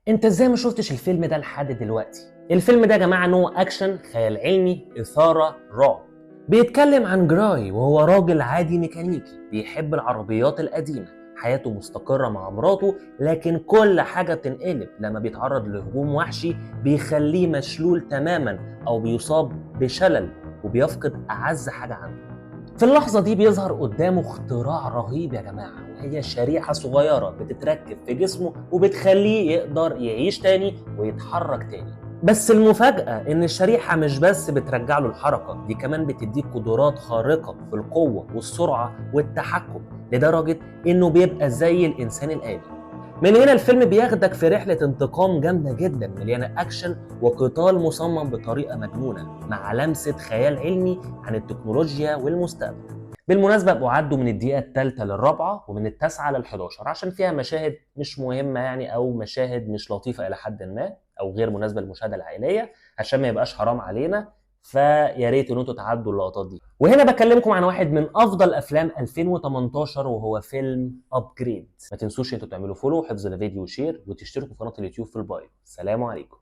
انت ازاي ما شفتش الفيلم ده لحد دلوقتي؟ الفيلم ده يا جماعه نوع اكشن، خيال علمي، اثاره، رعب. بيتكلم عن جراي وهو راجل عادي ميكانيكي بيحب العربيات القديمه. حياته مستقره مع مراته، لكن كل حاجه بتنقلب لما بيتعرض لهجوم وحشي بيخليه مشلول تماما او بيصاب بشلل وبيفقد اعز حاجه عنده. في اللحظة دي بيظهر قدامه اختراع رهيب يا جماعة، وهي شريحة صغيرة بتتركب في جسمه وبتخليه يقدر يعيش تاني ويتحرك تاني. بس المفاجأة إن الشريحة مش بس بترجع له الحركة، دي كمان بتديه قدرات خارقة في القوة والسرعة والتحكم، لدرجة إنه بيبقى زي الإنسان الآلي. من هنا الفيلم بياخدك في رحلة انتقام جامدة جدا مليانة أكشن وقتال مصمم بطريقة مجنونة مع لمسة خيال علمي عن التكنولوجيا والمستقبل. بالمناسبة بقوا عدوا من الدقيقة الثالثة للرابعة ومن التاسعة لل11 عشان فيها مشاهد مش مهمة يعني، أو مشاهد مش لطيفة إلى حد ما، أو غير مناسبة للمشاهدة العائلية، عشان ما يبقاش حرام علينا. فيا ريت ان انتوا تعدوا اللقطات دي. وهنا بكلمكم عن واحد من افضل افلام 2018 وهو فيلم ابجريد. ما تنسوش انتوا تعملوا فولو وحفظ الفيديو وشير وتشتركوا في قناه اليوتيوب في البايو. سلام عليكم.